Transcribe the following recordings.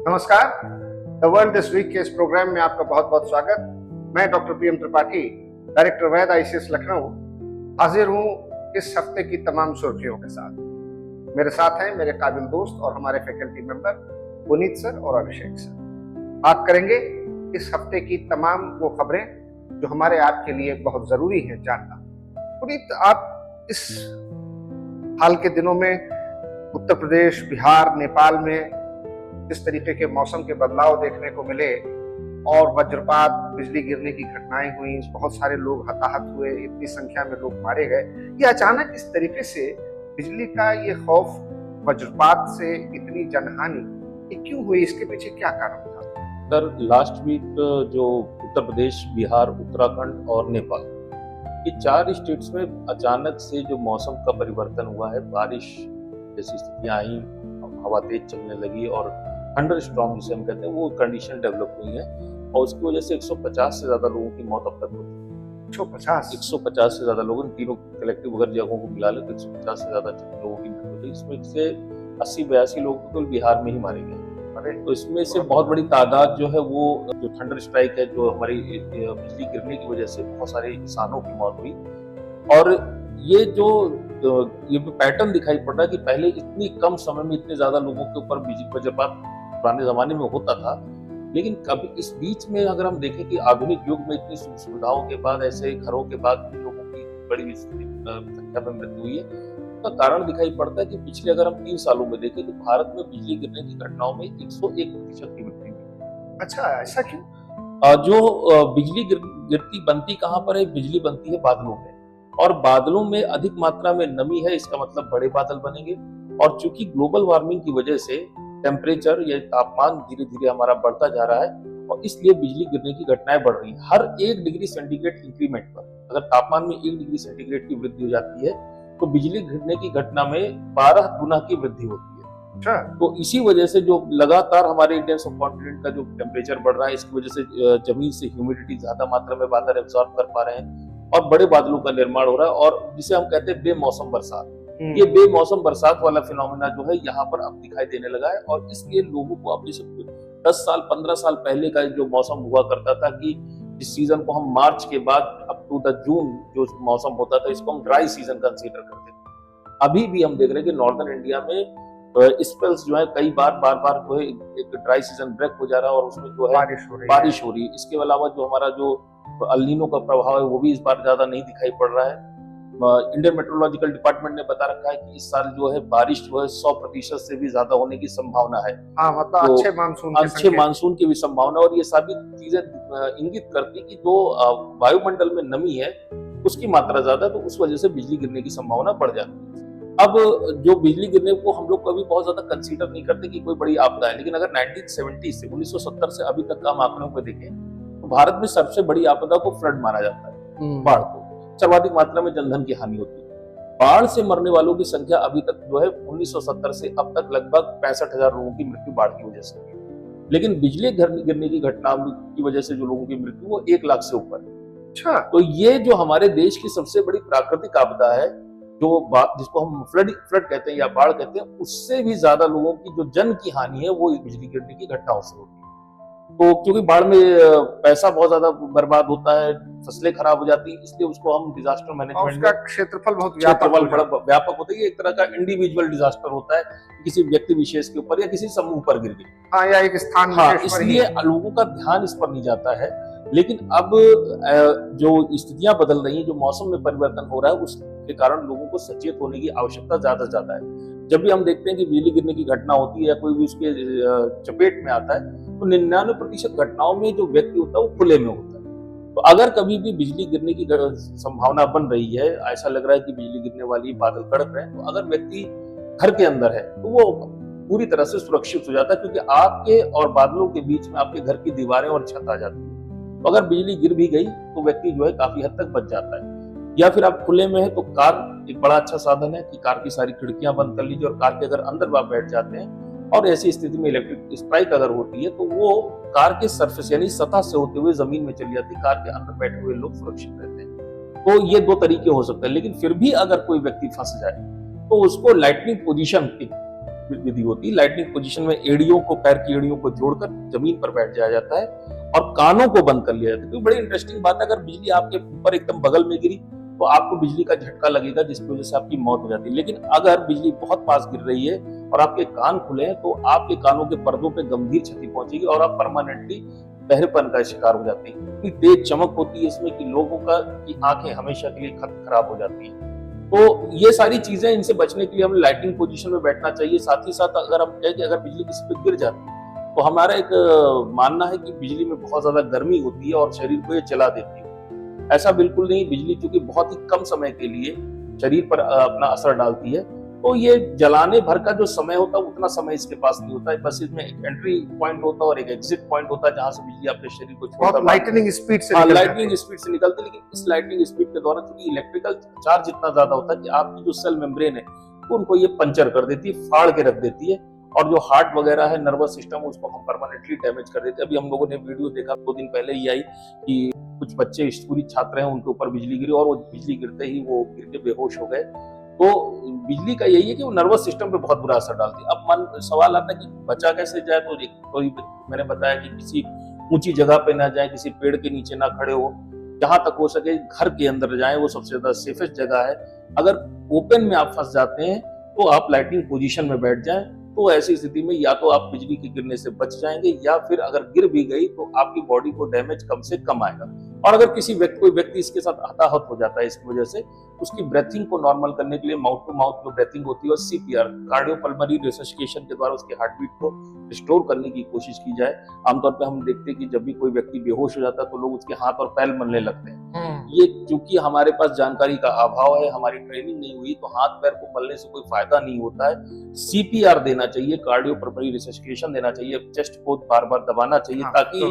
नमस्कार। The world this week के इस प्रोग्राम में आपका बहुत बहुत स्वागत। मैं डॉक्टर पीएम त्रिपाठी, डायरेक्टर वैद आईसीएस लखनऊ, हाजिर हूँ इस हफ्ते की तमाम सुर्खियों के साथ। मेरे साथ हैं मेरे काबिल दोस्त और हमारे फैकल्टी मेंबर पुनीत सर और अभिषेक सर। बात करेंगे इस हफ्ते की तमाम वो खबरें जो हमारे आपके लिए बहुत जरूरी है जानना। पुनीत, आप इस हाल के दिनों में उत्तर प्रदेश, बिहार, नेपाल में जिस तरीके के मौसम के बदलाव देखने को मिले और वज्रपात, बिजली गिरने की घटनाएं हुई, बहुत सारे लोग हताहत हुए, इतनी संख्या में लोग मारे गए, ये अचानक इस तरीके से बिजली का ये खौफ, वज्रपात से इतनी जनहानि ये क्यों हुई? इसके पीछे क्या कारण था? सर, लास्ट वीक जो उत्तर प्रदेश, बिहार, उत्तराखंड और नेपाल, ये 4 स्टेट्स में अचानक से जो मौसम का परिवर्तन हुआ है, बारिश जैसी स्थितियां आई, हवा तेज चलने लगी और थंडर स्टॉर्म जिसे हम कहते हैं वो कंडीशन डेवलप हुई है और उसकी वजह से 150 से ज्यादा लोगों की मौत अब तक हो चुकी है। 150 से ज्यादा लोगों, इन तीनों कलेक्टिव अगर जगहों को मिला ले तो 150 से ज्यादा लोगों की मृत्यु हुई। इसमें से 80-82 लोग तो बिहार में ही मारे गए। तो इसमें से बहुत बड़ी तादाद जो है वो जो थंडर स्ट्राइक है, जो हमारी बिजली गिरने की वजह से बहुत सारे किसानों की मौत हुई। और ये जो ये पैटर्न दिखाई पड़ रहा है कि पहले इतनी कम समय में इतने ज्यादा लोगों के ऊपर बिजली वज्रपात पुराने जमाने में होता था, लेकिन कभी इस बीच में अगर हम देखें कि आधुनिक युग में इतनी सुविधाओं के बाद, ऐसे घरों के बाद लोगों की बड़ी संख्या में मृत्यु हुई है, उसका कारण दिखाई पड़ता है कि पिछले अगर हम 3 सालों में देखें तो भारत में बिजली गिरने की घटनाओं में 101% की मृत्यु हुई। अच्छा, ऐसा क्यों? जो बिजली गिरती बनती कहाँ पर है? बिजली बनती है बादलों में, और बादलों में अधिक मात्रा में नमी है, इसका मतलब बड़े बादल बनेंगे। और चूंकि ग्लोबल वार्मिंग की वजह से टेम्परेचर या तापमान धीरे धीरे हमारा बढ़ता जा रहा है और इसलिए बिजली गिरने की घटनाएं बढ़ रही हैं। हर 1 डिग्री सेंटीग्रेड इंक्रीमेंट पर अगर तापमान में 1 डिग्री सेंटीग्रेड की वृद्धि हो जाती है तो बिजली गिरने की घटना में 12 गुना की वृद्धि होती है। अच्छा। तो इसी वजह से जो लगातार हमारे इंडियन सब कॉन्टिनेंट का जो टेम्परेचर बढ़ रहा है, इसकी वजह से जमीन से ह्यूमिडिटी ज्यादा मात्रा में बादल एब्जॉर्ब कर पा रहे हैं और बड़े बादलों का निर्माण हो रहा है, और जिसे हम कहते हैं बेमौसम बरसात। ये बेमौसम बरसात वाला फिनोमेना जो है यहाँ पर अब दिखाई देने लगा है। और इसलिए लोगों को अब जैसे 10 साल 15 साल पहले का जो मौसम हुआ करता था कि इस सीजन को हम मार्च के बाद अप टू द जून जो मौसम होता था, इसको हम ड्राई सीजन कंसीडर करते थे। अभी भी हम देख रहे हैं कि नॉर्दर्न इंडिया में स्पेल्स जो है कई बार जो है एक ड्राई सीजन ब्रेक हो जा रहा है और उसमें जो है बारिश हो रही है। इसके अलावा जो हमारा जो अल नीनो का प्रभाव है वो भी इस बार ज्यादा नहीं दिखाई पड़ रहा है। इंडियन मेट्रोलॉजिकल डिपार्टमेंट ने बता रखा है कि इस साल जो है बारिश जो है 100% से भी ज्यादा होने की संभावना है। हाँ, मतलब तो अच्छे मानसून की भी संभावना। और ये सभी चीजें इंगित करती कि जो वायुमंडल में नमी है उसकी मात्रा ज्यादा, तो उस वजह से बिजली गिरने की संभावना बढ़ जाती है। अब जो बिजली गिरने को हम लोग कभी बहुत ज्यादा कंसीडर नहीं करते कि कोई बड़ी आपदा है, लेकिन अगर 1970 से 1970 से अभी तक का हम आंकड़ों को देखें तो भारत में सबसे बड़ी आपदा को फ्लड माना जाता है। बाढ़ को सर्वाधिक मात्रा में जनधन की हानि होती है। बाढ़ से मरने वालों की संख्या अभी तक जो है 1970 से अब तक लगभग 65,000 लोगों की मृत्यु बाढ़ की वजह से हुई है। लेकिन बिजली गिरने की घटना की वजह से जो लोगों की मृत्यु वो 1 लाख से ऊपर है। अच्छा। तो ये जो हमारे देश की सबसे बड़ी प्राकृतिक आपदा है, जो जिसको हम फ्लड कहते हैं या बाढ़ कहते हैं, उससे भी ज्यादा लोगों की जो जन की हानि है वो इस बिजली गिरने की घटनाओं से होती है। तो क्योंकि बाढ़ में पैसा बहुत ज्यादा बर्बाद होता है, फसलें खराब हो जाती है, इसलिए उसको हम डिजास्टर मैनेजमेंट का क्षेत्रफल बहुत व्यापक होता है। ये एक तरह का इंडिविजुअल डिजास्टर होता है, किसी व्यक्ति विशेष के ऊपर या किसी समूह पर गिर गई। हाँ, या एक स्थान। हाँ, इसलिए लोगों का ध्यान इस पर नहीं जाता है। लेकिन अब जो स्थितियां बदल रही हैं, जो मौसम में परिवर्तन हो रहा है, उसके कारण लोगों को सचेत होने की आवश्यकता ज्यादा से ज्यादा है। जब भी हम देखते हैं कि बिजली गिरने की घटना होती है या कोई भी उसके चपेट में आता है, तो 99% घटनाओं में जो व्यक्ति होता है वो खुले में होता है। तो अगर कभी भी बिजली गिरने की संभावना बन रही है, ऐसा लग रहा है कि बिजली गिरने वाली बादल कड़क रहे हैं, तो अगर व्यक्ति घर के अंदर है तो वो पूरी तरह से सुरक्षित हो जाता है, क्योंकि आपके और बादलों के बीच में आपके घर की दीवारें और छत आ जाती है। तो अगर बिजली गिर भी गई तो व्यक्ति जो है काफी हद तक बच जाता है। या फिर आप खुले में है तो कार एक बड़ा अच्छा साधन है कि कार की सारी खिड़कियां बंद कर लीजिए और कार के अगर अंदर आप बैठ जाते हैं और ऐसी स्थिति में इलेक्ट्रिक स्ट्राइक अगर होती है तो वो कार के सरफेस यानी सतह से होते हुए जमीन में चली जाती है। कार के अंदर बैठे हुए लोग सुरक्षित रहते हैं। तो ये 2 तरीके हो सकते हैं। लेकिन फिर भी अगर कोई व्यक्ति फंस जाए तो उसको लाइटनिंग पोजीशन विधि होती है। लाइटनिंग पोजीशन में एड़ियों को, पैर की एड़ियों को जोड़कर जमीन पर बैठ जाया जाता है और कानों को बंद कर लिया जाता है। क्योंकि बड़ी इंटरेस्टिंग बात है, अगर बिजली आपके ऊपर एकदम बगल में गिरी तो आपको बिजली का झटका लगेगा, जिसकी वजह से आपकी मौत हो जाती है। लेकिन अगर बिजली बहुत पास गिर रही है और आपके कान खुले हैं तो आपके कानों के पर्दों पे गंभीर क्षति पहुंचेगी और आप परमानेंटली बहरेपन का शिकार हो जाते हैं। इतनी तेज चमक होती है इसमें कि लोगों की आंखें हमेशा के लिए खराब हो जाती है। तो ये सारी चीजें, इनसे बचने के लिए हमें लाइटिंग पोजीशन में बैठना चाहिए। साथ ही साथ अगर हम कहें कि अगर बिजली किसी पे गिर जाती है तो हमारा एक मानना है कि बिजली में बहुत ज्यादा गर्मी होती है और शरीर को ये जला देती है। ऐसा बिल्कुल नहीं, बिजली चूंकि बहुत ही कम समय के लिए शरीर पर अपना असर डालती है, तो ये जलाने भर का जो समय होता है उतना समय इसके पास नहीं होता है। बस इसमें एक एंट्री पॉइंट होता है और एक एग्जिट पॉइंट होता है जहां से बिजली अपने शरीर को छोड़कर लाइटनिंग स्पीड से लाइटनिंग स्पीड से निकलती है। लेकिन इस लाइटनिंग स्पीड के दौरान चूंकि इलेक्ट्रिकल चार्ज इतना ज्यादा होता है कि आपकी जो सेल मेम्ब्रेन है उनको ये पंचर कर देती है, फाड़ के रख देती है, और जो हार्ट वगैरह है, नर्वस सिस्टम, उसको हम परमानेंटली डैमेज कर देते हैं। अभी हम लोगों ने वीडियो देखा 2 दिन पहले ही आई कि कुछ बच्चे स्कूली छात्र हैं, उनके ऊपर बिजली गिरी और वो बिजली गिरते ही वो गिर के बेहोश हो गए। तो बिजली का यही है कि वो नर्वस सिस्टम पे बहुत बुरा असर डालती है। अब सवाल आता है कि बचा कैसे जाए, तो मैंने बताया कि किसी ऊंची जगह पे ना जाए, किसी पेड़ के नीचे ना खड़े हो, जहां तक हो सके घर के अंदर जाए, वो सबसे ज्यादा सेफेस्ट जगह है। अगर ओपन में आप फंस जाते हैं तो आप लाइटिंग पोजीशन में बैठ जाएं, तो ऐसी स्थिति में या तो आप बिजली के गिरने से बच जाएंगे या फिर अगर गिर भी गई तो आपकी बॉडी को डैमेज कम से कम आएगा। और अगर कोई व्यक्ति इसके साथ हताहत हो जाता है इसकी वजह से, उसकी ब्रेथिंग को नॉर्मल करने के लिए माउथ टू माउथ जो ब्रेथिंग होती है और सीपीआर, कार्डियोपल्मोनरी रिससिटेशन के द्वारा उसके हार्ट बीट को रिस्टोर करने की कोशिश की जाए। आमतौर पर हम देखते हैं कि जब भी कोई व्यक्ति बेहोश हो जाता है तो लोग उसके हाथ और पैर मलने लगते हैं। ये क्योंकि हमारे पास जानकारी का अभाव है, हमारी ट्रेनिंग नहीं हुई, तो हाथ पैर को मलने से कोई फायदा नहीं होता है। सीपीआर देना चाहिए, कार्डियोपल्मोनरी रिससिटेशन देना चाहिए, चेस्ट को बार बार दबाना चाहिए ताकि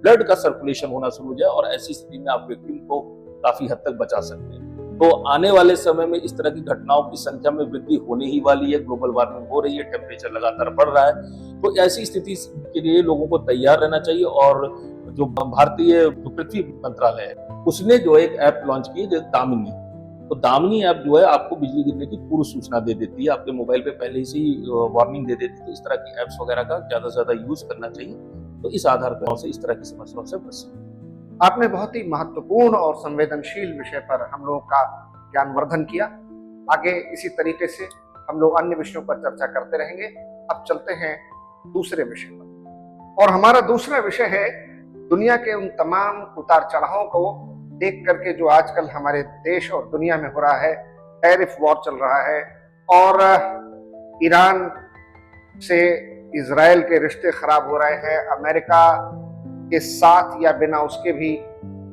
ब्लड का सर्कुलेशन होना शुरू हो जाए और ऐसी स्थिति में आप व्यक्ति को काफी हद तक बचा सकते हैं। तो आने वाले समय में इस तरह की घटनाओं की संख्या में वृद्धि होने ही वाली है। ग्लोबल वार्मिंग हो रही है, टेम्परेचर लगातार बढ़ रहा है, तो ऐसी स्थिति के लिए लोगों को तैयार रहना चाहिए। और जो भारतीय जो पृथ्वी मंत्रालय है उसने जो एक ऐप लॉन्च की है दामिनी, तो दामिनी ऐप जो है आपको बिजली गिरने की पूर्व सूचना दे देती है, आपके मोबाइल पे पहले से ही वार्निंग दे देती है। तो इस तरह की ऐप्स वगैरह का ज्यादा से ज्यादा यूज करना चाहिए, तो इस आधार पर से इस तरह की समस्याओं से बच सकते हैं। आपने बहुत ही महत्वपूर्ण और संवेदनशील विषय पर हम लोगों का ज्ञानवर्धन किया। आगे इसी तरीके से हम लोग अन्य विषयों पर चर्चा करते रहेंगे। अब चलते हैं दूसरे विषय पर, और हमारा दूसरा विषय है दुनिया के उन तमाम उतार चढ़ावों को देख करके जो आजकल हमारे देश और दुनिया में हो रहा है। टैरिफ वॉर चल रहा है और ईरान से इजराइल के रिश्ते खराब हो रहे हैं, अमेरिका के साथ या बिना उसके भी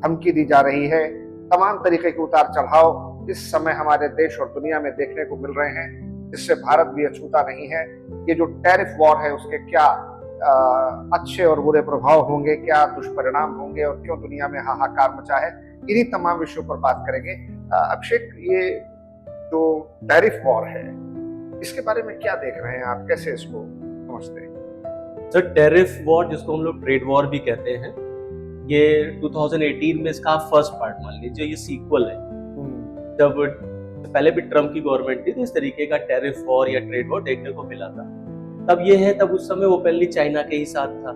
धमकी दी जा रही है। तमाम तरीके के उतार चढ़ाव इस समय हमारे देश और दुनिया में देखने को मिल रहे हैं, जिससे भारत भी अछूता नहीं है। ये जो टैरिफ वॉर है उसके क्या अच्छे और बुरे प्रभाव होंगे, क्या दुष्परिणाम होंगे और क्यों दुनिया में हाहाकार मचा है, इन्हीं तमाम विषयों पर बात करेंगे। अभिषेक, ये जो टैरिफ वॉर है इसके बारे में क्या देख रहे हैं आप, कैसे इसको समझते हैं? सर, टैरिफ वॉर जिसको हम लोग ट्रेड वॉर भी कहते हैं, ये 2018 में इसका फर्स्ट पार्ट मान लीजिए, ये सीक्वल है। जब पहले भी ट्रम्प की गवर्नमेंट थी तो इस तरीके का टैरिफ वॉर या ट्रेड वॉर देखने को मिला था। तब ये है, तब उस समय ओपनली चाइना के ही साथ था।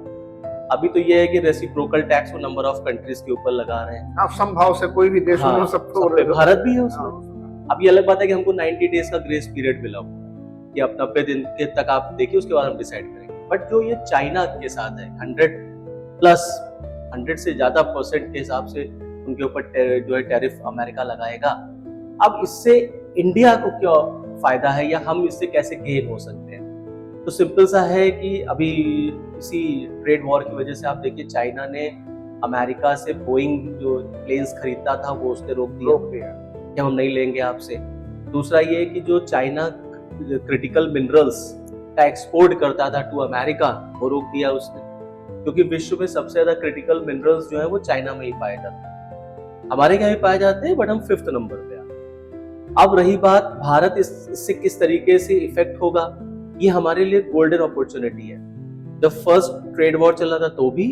अभी तो ये है कि रेसिप्रोकल टैक्स वो नंबर ऑफ कंट्रीज के ऊपर लगा रहे हैं। आप समभाव से कोई भी देश हो सबको, भारत भी है उसमें। अब ये अलग बात है कि हमको 90 डेज का ग्रेस पीरियड मिला हुआ कि आप 90 दिन के तक आप देखिए, उसके बाद हम डिसाइड करेंगे। बट जो ये चाइना के साथ है 100 से ज्यादा % के हिसाब से उनके ऊपर जो है टैरिफ अमेरिका लगाएगा। अब इससे इंडिया को क्या फायदा है या हम इससे कैसे गेन हो सकते हैं? तो सिंपल सा है कि अभी इसी ट्रेड वॉर की वजह से आप देखिए चाइना ने अमेरिका से बोइंग जो प्लेन्स खरीदता था वो उसने रोक दिया कि हम नहीं लेंगे आपसे। दूसरा ये कि जो चाइना क्रिटिकल मिनरल्स का एक्सपोर्ट करता था टू अमेरिका वो रोक दिया उसने, क्योंकि विश्व में सबसे ज्यादा क्रिटिकल मिनरल्स जो है वो चाइना में ही पाए जाते हैं। हमारे यहाँ भी पाए जाते हैं बट हम 5th नंबर पे आए। अब रही बात भारत इससे किस तरीके से इफेक्ट होगा, ये हमारे लिए गोल्डन अपॉर्चुनिटी है। जब फर्स्ट ट्रेड वॉर चल रहा था तो भी,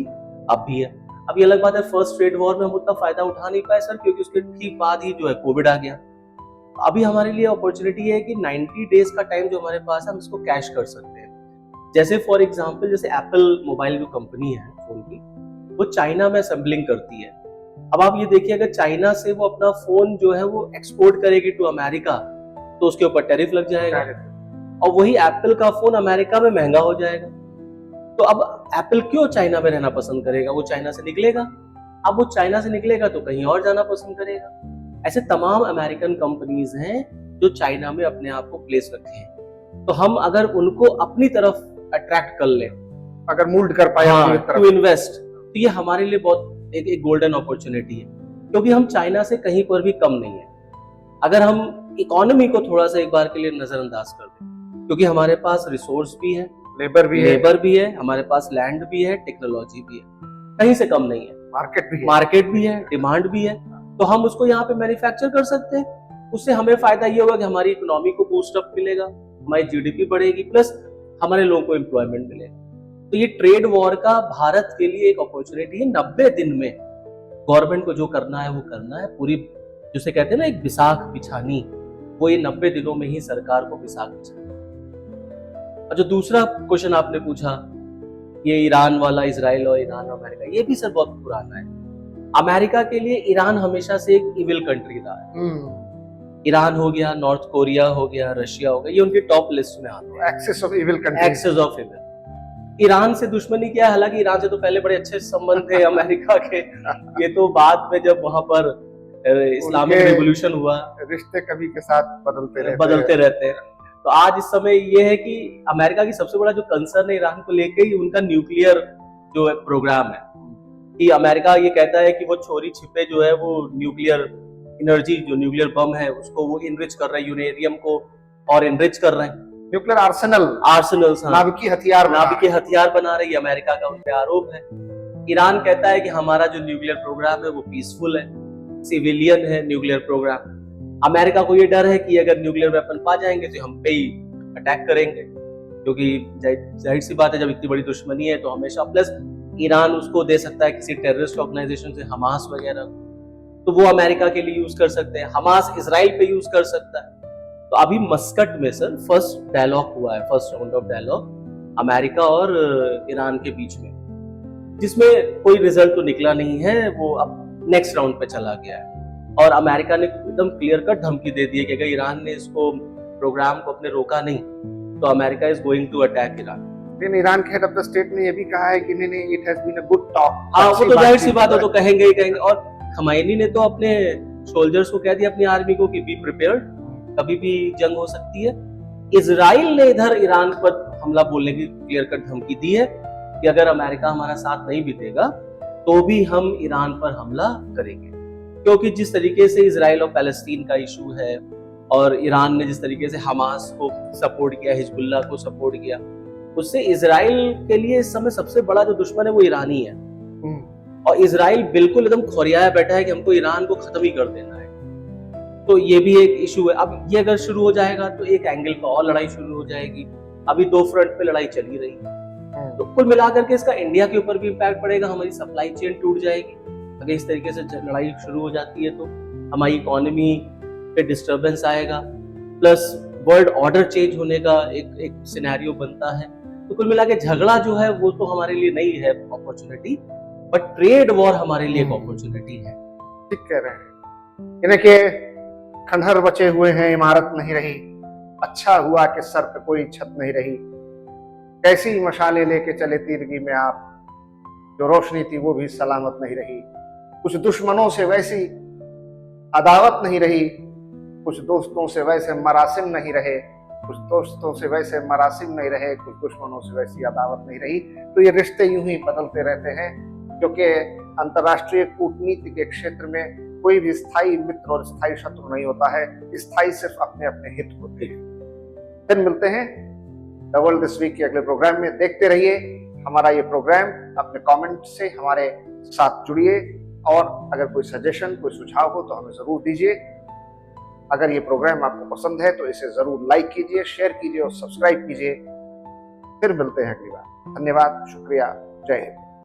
अब भी है। अब ये अलग बात है फर्स्ट ट्रेड वॉर में हम उतना फायदा उठा नहीं पाए सर, क्योंकि उसके ठीक बाद ही जो है कोविड आ गया। अभी हमारे लिए अपॉर्चुनिटी है कि 90 डेज का टाइम जो हमारे पास है हम इसको कैश कर सकते हैं। जैसे फॉर एग्जांपल जैसे एप्पल मोबाइल जो कंपनी है फोन की, वो चाइना में असेंबलिंग करती है। अब आप ये देखिए, अगर चाइना से वो अपना फोन जो है वो एक्सपोर्ट करेगी टू अमेरिका तो उसके ऊपर टैरिफ लग जाएगा, और वही एप्पल का फोन अमेरिका में महंगा हो जाएगा। तो अब एप्पल क्यों चाइना में रहना पसंद करेगा? वो चाइना से निकलेगा। अब वो चाइना से निकलेगा तो कहीं और जाना पसंद करेगा। ऐसे तमाम अमेरिकन कंपनीज हैं जो चाइना में अपने आप को प्लेस रखे हैं। तो हम अगर उनको अपनी तरफ अट्रैक्ट कर लें, अगर मूल्ड कर पाए टू इन्वेस्ट, तो ये हमारे लिए बहुत एक गोल्डन अपॉर्चुनिटी है, क्योंकि हम चाइना से कहीं पर भी कम नहीं है। अगर हम इकोनॉमी को थोड़ा सा एक बार के लिए नजरअंदाज कर दें, क्योंकि हमारे पास रिसोर्स भी है, लेबर भी है, हमारे पास लैंड भी है, टेक्नोलॉजी भी है, कहीं से कम नहीं है, मार्केट भी है, डिमांड भी है, तो हम उसको यहाँ पे मैन्युफैक्चर कर सकते हैं। उससे हमें फायदा ये होगा कि हमारी इकोनॉमी को बूस्ट अप मिलेगा, हमारी जीडीपी बढ़ेगी, प्लस हमारे लोगों को एम्प्लॉयमेंट मिलेगा। तो ये ट्रेड वॉर का भारत के लिए एक अपॉर्चुनिटी है। 90 दिन में गवर्नमेंट को जो करना है वो करना है, पूरी जिसे कहते हैं ना एक बिसाख बिछानी, वो ये 90 दिनों में ही सरकार को बिसाख बिछानी। और जो दूसरा क्वेश्चन आपने पूछा, ये ईरान वाला, इजराइल और ईरान और अमेरिका, ये भी सर बहुत पुराना है। अमेरिका के लिए ईरान हमेशा से एक इविल कंट्री रहा है। ईरान हो गया, नॉर्थ कोरिया हो गया, रशिया हो गया, ये उनकी टॉप लिस्ट में आते हैं, एक्सेस ऑफ इविल। ईरान से दुश्मनी क्या है? हालांकि ईरान से तो पहले बड़े अच्छे संबंध थे अमेरिका के, ये तो बाद में जब वहां पर इस्लामिक रिवॉल्यूशन हुआ, रिश्ते कभी के साथ बदलते रहते हैं। तो आज इस समय ये है कि अमेरिका की सबसे बड़ा जो कंसर्न है ईरान को लेके ही उनका न्यूक्लियर जो प्रोग्राम है, कि अमेरिका ये कहता है कि वो चोरी छिपे जो है वो न्यूक्लियर एनर्जी, जो न्यूक्लियर बम है उसको वो इनरिच कर रहे हैं, यूरेनियम को और इनरिच कर रहे हैं, न्यूक्लियर आर्सेनल नाभिकीय हथियार बना रही है, अमेरिका का उन पे आरोप है। ईरान कहता है कि हमारा जो न्यूक्लियर प्रोग्राम है वो पीसफुल है, सिविलियन है न्यूक्लियर प्रोग्राम। अमेरिका को ये डर है कि अगर न्यूक्लियर वेपन पा जाएंगे तो हम पे ही अटैक करेंगे, क्योंकि जाहिर सी बात है जब इतनी बड़ी दुश्मनी है तो हमेशा, प्लस ईरान उसको दे सकता है किसी टेररिस्ट ऑर्गेनाइजेशन से, हमास वगैरह, तो वो अमेरिका के लिए यूज कर सकते हैं, हमास इजराइल पे यूज कर सकता है। तो अभी मस्कट में सर फर्स्ट डायलॉग हुआ है, first round of dialogue America और ईरान के बीच में, जिसमें कोई रिजल्ट तो निकला नहीं है, वो अब नेक्स्ट राउंड पे चला गया है। और अमेरिका ने एकदम क्लियर कट धमकी दे दी है कि अगर ईरान ने इसको प्रोग्राम को अपने रोका नहीं तो America is going to attack Iran. लेकिन ईरान के हेड ऑफ द स्टेट ने ये भी कहा है कि नहीं, it has been a good talk. हाँ, वो तो जाहिर सी बात है, तो कहेंगे ही कहेंगे। और खमैनी ने तो अपने सोल्जर्स को कह दिया, अपनी आर्मी को, कि बी प्रिपेयर्ड, कभी भी जंग हो सकती है। इजराइल ने इधर ईरान पर हमला बोलने की क्लियर कट धमकी दी है कि अगर अमेरिका हमारा साथ नहीं भी देगा तो भी हम ईरान पर हमला करेंगे, क्योंकि जिस तरीके से इजराइल और पैलेस्टीन का इशू है और ईरान ने जिस तरीके से हमास को सपोर्ट किया, हिजबुल्लाह को सपोर्ट किया, उससे इजराइल के लिए इस समय सबसे बड़ा जो दुश्मन है वो ईरानी है। और इजराइल बिल्कुल एकदम खोरियाया बैठा है कि हमको ईरान को खत्म ही कर देना है। तो ये भी एक इशू है। अब ये अगर शुरू हो जाएगा तो एक एंगल पर और लड़ाई शुरू हो जाएगी। अभी 2 फ्रंट पे लड़ाई चली रही है, तो कुल मिलाकर के इसका इंडिया के ऊपर भी इम्पैक्ट पड़ेगा, हमारी सप्लाई चेन टूट जाएगी अगर इस तरीके से लड़ाई शुरू हो जाती है। तो हमारी इकोनॉमी पे डिस्टर्बेंस आएगा, प्लस वर्ल्ड ऑर्डर चेंज होने का एक सिनेरियो बनता है। तो कुल मिला के झगड़ा जो है वो तो हमारे लिए नहीं है अपॉर्चुनिटी, बट ट्रेड वॉर हमारे लिए एक अपॉर्चुनिटी है। ठीक कह रहे हैं। यानी कि खंडहर बचे हुए हैं, इमारत नहीं रही, अच्छा हुआ कि सर पे कोई छत नहीं रही। कैसी मशालें लेके चले तीरगी में आप, जो रोशनी थी वो भी सलामत नहीं रही। कुछ दुश्मनों से वैसी अदावत नहीं रही, कुछ दोस्तों से वैसे मरासिम नहीं रहे, कुछ दोस्तों से वैसे मरासिम नहीं रहे, कुछ दुश्मनों से वैसी अदावत नहीं रही। तो ये रिश्ते यूं ही बदलते रहते हैं, क्योंकि अंतर्राष्ट्रीय कूटनीति के क्षेत्र में कोई भी स्थायी मित्र और स्थायी शत्रु नहीं होता है, स्थायी सिर्फ अपने अपने हित होते हैं। फिर मिलते हैं द वर्ल्ड दिस वीक के अगले प्रोग्राम में। देखते रहिए हमारा ये प्रोग्राम, अपने कमेंट से हमारे साथ जुड़िए, और अगर कोई सजेशन, कोई सुझाव हो तो हमें जरूर दीजिए। अगर ये प्रोग्राम आपको पसंद है तो इसे जरूर लाइक कीजिए, शेयर कीजिए और सब्सक्राइब कीजिए। फिर मिलते हैं अगली बार। धन्यवाद, शुक्रिया, जय हिंद।